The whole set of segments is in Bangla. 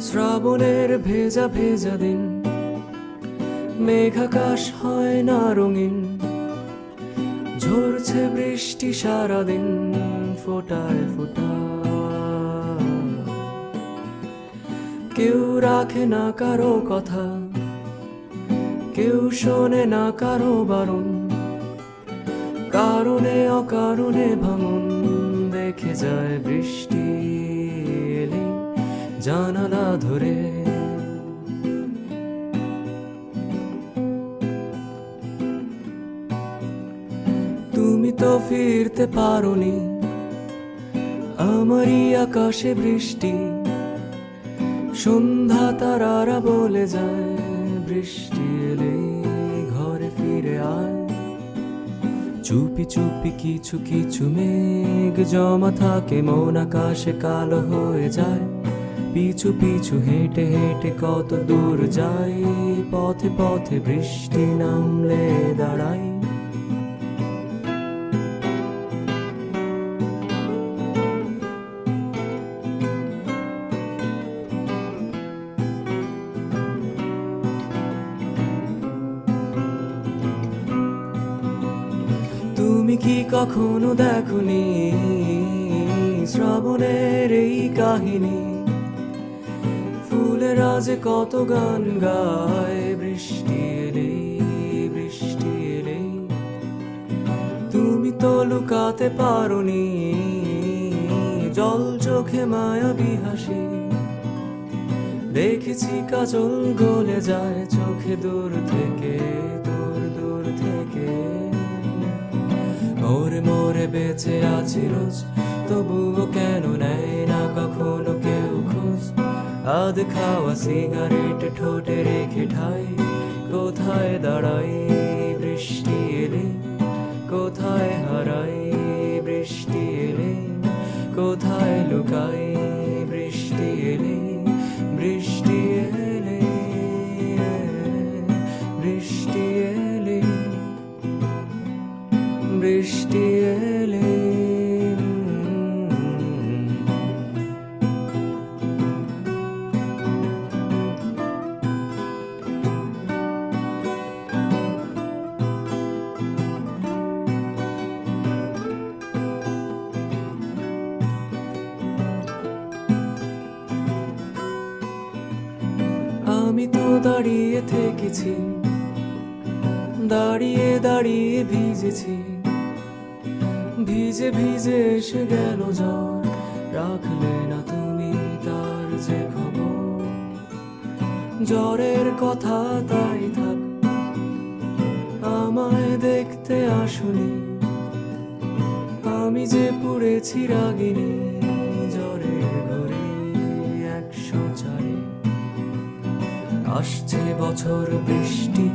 শ্রাবণের ভেজা ভেজা দিন, মেঘাকাশ হয় না রঙিন, ঝরছে বৃষ্টি সারাদিন ফোটায় ফোটায়। কেউ রাখে না কারো কথা, কেউ শোনে না কারো বারণ, কারণে অকারণে ভাঙন দেখে যায় বৃষ্টি এলে জানালা ধরে। তুমি তো ফিরতে পারোনি, আমারই আকাশে বৃষ্টি, সন্ধ্যা তারারা বলে যায় বৃষ্টি এলে ঘরে ফিরে আয়। চুপি চুপি কিছু কিছু মেঘ জমা থাকে মন আকাশে কালো হয়ে যায়, পিছু পিছু হেঁটে হেঁটে কত দূর যাই, পথে পথে বৃষ্টি নামলে দাঁড়াই। তুমি কি কখনো দেখনি শ্রাবণের এই কাহিনী, ফুলেরা যে কত গান গায় বৃষ্টি এলে বৃষ্টি এলে। তুমি তো লুকাতে পারোনি জল চোখে মায়াবী হাসি, দেখেছি কাজল গলে যায় চোখে দূর থেকে দূর দূর থেকে। মোরে মোরে বেঁচে আছি রোজ, তবুও কেন নেয় না কখনো কেউ খোঁজ। আধ খাওয়া সিগারেট ঠোঁটে রেখে ঠাই, কোথায় দাঁড়াই বৃষ্টি এলে, কোথায় হারাই বৃষ্টি এলে, কোথায় লুকাই বৃষ্টি এলে, বৃষ্টি এলে বৃষ্টি এলে বৃষ্টি এলে। আমি তো দাঁড়িয়ে থেকেছি, দাঁড়িয়ে দাঁড়িয়ে ভিজেছি, ভিজে ভিজে এসে গেল জ্বর, রাখলে না তুমি তার যে খবর। জ্বরের কথা তাই থাক, আমায় দেখতে আসুনি, আমি যে পুড়েছি রাগিনী জ্বরের ঘরে 104। আসছে বছর বৃষ্টি,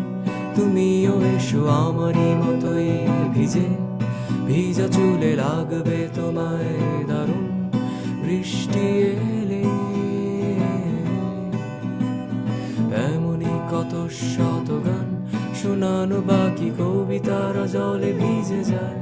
তুমিও এসো আমারই মতোই ভিজে, ভিজা চুলে লাগবে তোমায় দারুণ বৃষ্টি এলে। এমনই কত শত গান শোনানো বাকি, কবিতারা জলে ভিজে যায়।